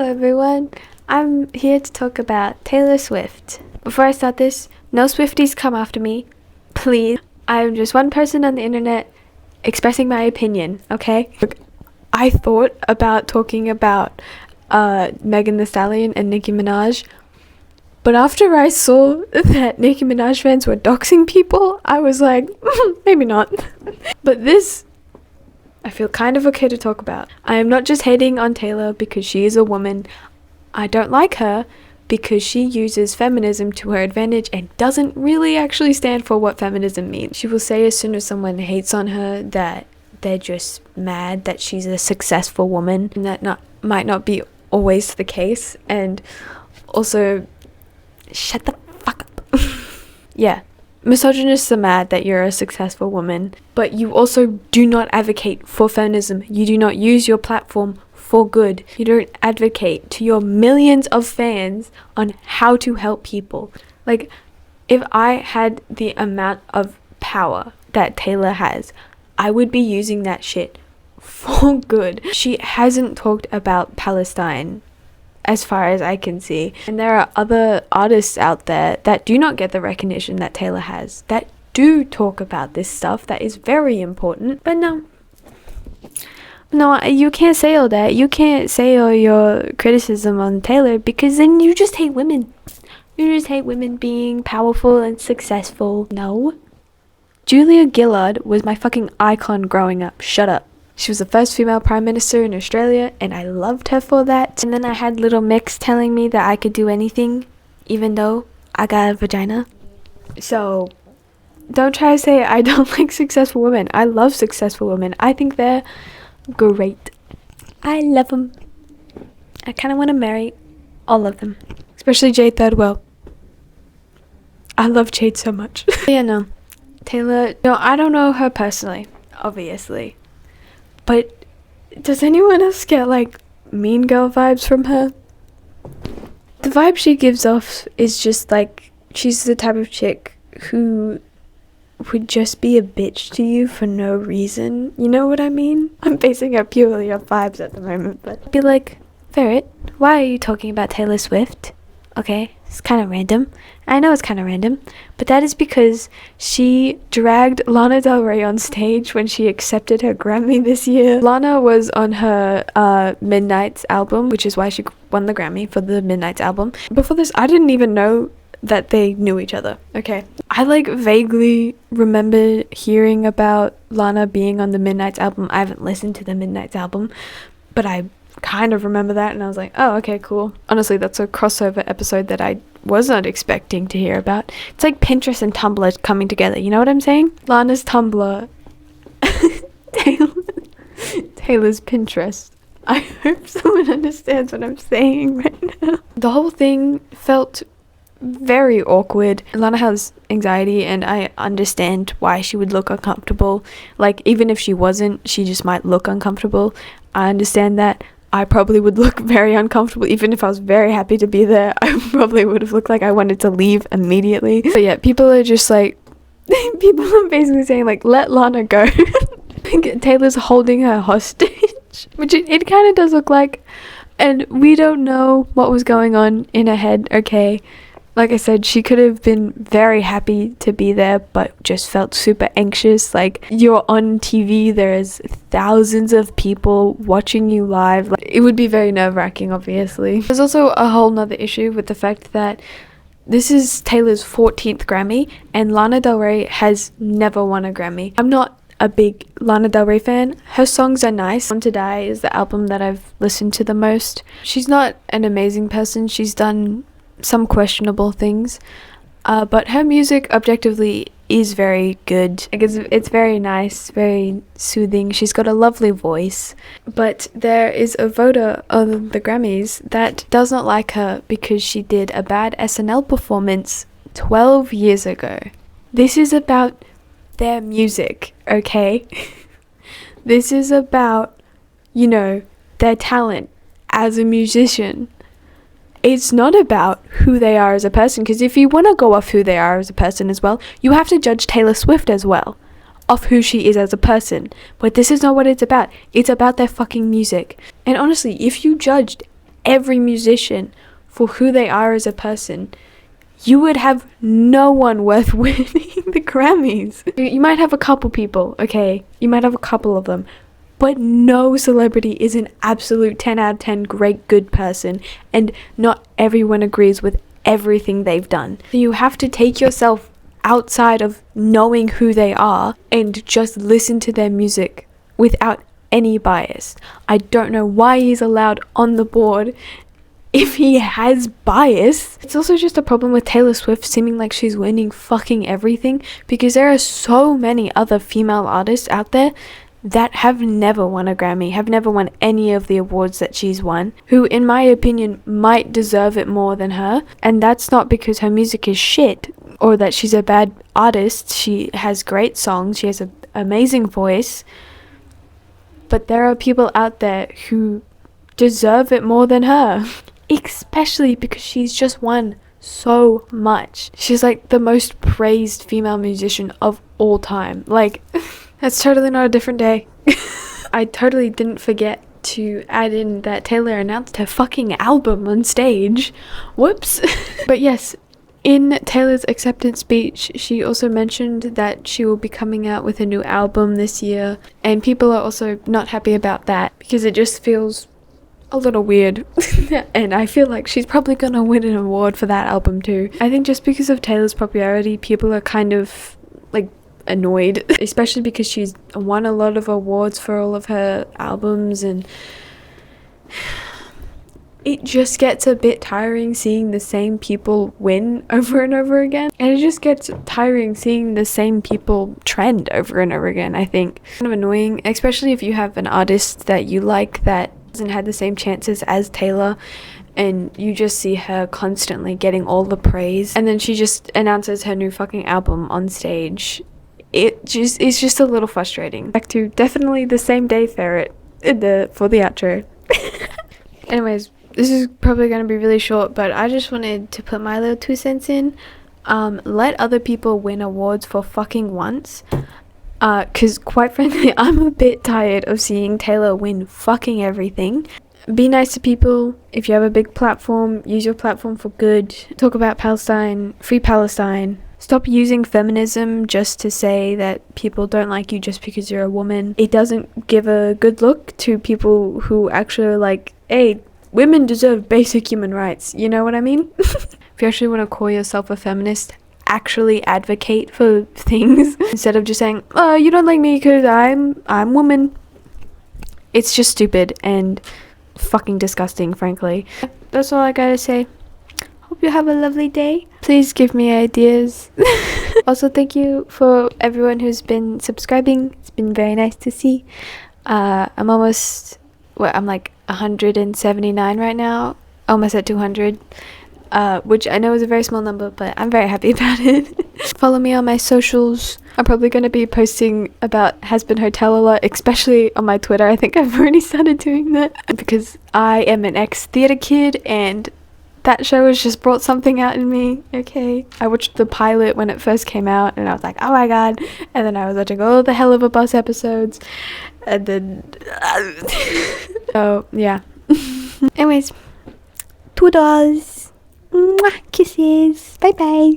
everyone, I'm here to talk about Taylor Swift. Before I start this, no Swifties come after me, please. I'm just one person on the internet expressing my opinion, okay? I thought about talking about Megan Thee Stallion and Nicki Minaj, but after I saw that Nicki Minaj fans were doxing people, I was like, maybe not. But this, I feel kind of okay to talk about. I am not just hating on Taylor because she is a woman. I don't like her because she uses feminism to her advantage and doesn't really actually stand for what feminism means. She will say as soon as someone hates on her that they're just mad that she's a successful woman, and that might not be always the case. And also, shut the fuck up. Yeah. Misogynists are mad that you're a successful woman, but you also do not advocate for feminism. You do not use your platform for good. You don't advocate to your millions of fans on how to help people. Like, if I had the amount of power that Taylor has, I would be using that shit for good. She hasn't talked about Palestine as far as I can see. And there are other artists out there that do not get the recognition that Taylor has, that do talk about this stuff that is very important. But no, you can't say all that. You can't say all your criticism on Taylor because then you just hate women. You just hate women being powerful and successful. No. Julia Gillard was my fucking icon growing up. Shut up. She was the first female prime minister in Australia, and I loved her for that. And then I had Little Mix telling me that I could do anything, even though I got a vagina. So, don't try to say I don't like successful women. I love successful women. I think they're great. I love them. I kind of want to marry all of them. Especially Jade Thirdwell. I love Jade so much. Yeah, no. Taylor, no, I don't know her personally, obviously. But does anyone else get, like, Mean Girl vibes from her? The vibe she gives off is just, like, she's the type of chick who would just be a bitch to you for no reason. You know what I mean? I'm basing it purely on vibes at the moment, but be like, Ferret, why are you talking about Taylor Swift? Okay, it's kind of random. I know it's kind of random, but that is because she dragged Lana Del Rey on stage when she accepted her Grammy this year. Lana was on her Midnight's album, which is why she won the Grammy for the Midnight's album. Before this, I didn't even know that they knew each other, okay? I, like, vaguely remember hearing about Lana being on the Midnight's album. I haven't listened to the Midnight's album, but I kind of remember that, and I was like, oh, okay, cool. Honestly, that's a crossover episode that I was not expecting to hear about. It's like Pinterest and Tumblr coming together, you know what I'm saying? Lana's Tumblr, Taylor's Pinterest. I hope someone understands what I'm saying right now. The whole thing felt very awkward. Lana has anxiety, and I understand why she would look uncomfortable. Like, even if she wasn't, she just might look uncomfortable. I understand that. I probably would look very uncomfortable. Even if I was very happy to be there, I probably would have looked like I wanted to leave immediately. But yeah, people are just like, people are basically saying, like, let Lana go. Taylor's holding her hostage, which it kind of does look like. And we don't know what was going on in her head, okay? Like I said, she could have been very happy to be there, but just felt super anxious. Like, you're on TV, there's thousands of people watching you live. Like, it would be very nerve-wracking, obviously. There's also a whole nother issue with the fact that this is Taylor's 14th Grammy, and Lana Del Rey has never won a Grammy. I'm not a big Lana Del Rey fan. Her songs are nice. Born to Die is the album that I've listened to the most. She's not an amazing person. She's done some questionable things, but her music objectively is very good. I guess it's very nice, very soothing. She's got a lovely voice, but there is a voter on the Grammys that does not like her because she did a bad SNL performance 12 years ago. This is about their music, okay? This is about, you know, their talent as a musician. It's not about who they are as a person, because if you want to go off who they are as a person as well, you have to judge Taylor Swift as well, off who she is as a person. But this is not what it's about. It's about their fucking music. And honestly, if you judged every musician for who they are as a person, you would have no one worth winning the Grammys. You might have a couple people, okay? You might have a couple of them. But no celebrity is an absolute 10 out of 10 great good person, and not everyone agrees with everything they've done. You have to take yourself outside of knowing who they are and just listen to their music without any bias. I don't know why he's allowed on the board if he has bias. It's also just a problem with Taylor Swift seeming like she's winning fucking everything, because there are so many other female artists out there that have never won a Grammy, have never won any of the awards that she's won, who in my opinion might deserve it more than her. And that's not because her music is shit or that she's a bad artist. She has great songs, she has an amazing voice, but there are people out there who deserve it more than her, especially because she's just won so much. She's like the most praised female musician of all time. Like, that's totally not a different day. I totally didn't forget to add in that Taylor announced her fucking album on stage. Whoops. But yes, in Taylor's acceptance speech, she also mentioned that she will be coming out with a new album this year, and people are also not happy about that because it just feels a little weird. And I feel like she's probably gonna win an award for that album too. I think just because of Taylor's popularity, people are kind of like annoyed, especially because she's won a lot of awards for all of her albums, and it just gets a bit tiring seeing the same people win over and over again, and it just gets tiring seeing the same people trend over and over again. I think kind of annoying, especially if you have an artist that you like that hasn't had the same chances as Taylor, and you just see her constantly getting all the praise, and then she just announces her new fucking album on stage. It's just a little frustrating. Back to definitely the same day ferret for the outro. Anyways, this is probably going to be really short, but I just wanted to put my little 2 cents in. Let other people win awards for fucking once. Because quite frankly, I'm a bit tired of seeing Taylor win fucking everything. Be nice to people. If you have a big platform, use your platform for good. Talk about Palestine, free Palestine. Stop using feminism just to say that people don't like you just because you're a woman. It doesn't give a good look to people who actually are like, hey, women deserve basic human rights. You know what I mean? If you actually want to call yourself a feminist, actually advocate for things instead of just saying, oh, you don't like me because I'm woman. It's just stupid and fucking disgusting, frankly. That's all I gotta say. Hope you have a lovely day. Please give me ideas. Also, thank you for everyone who's been subscribing. It's been very nice to see. I'm like 179 right now, almost at 200, which I know is a very small number, but I'm very happy about it. Follow me on my socials. I'm probably going to be posting about Has Been Hotel a lot, especially on my Twitter. I think I've already started doing that because I am an ex-theatre kid, and that show has just brought something out in me. Okay, I watched the pilot when it first came out, and I was like, oh my god. And then I was watching all the Hell of a Bus episodes, and then so yeah. Anyways, toodles, mwah, kisses, bye bye.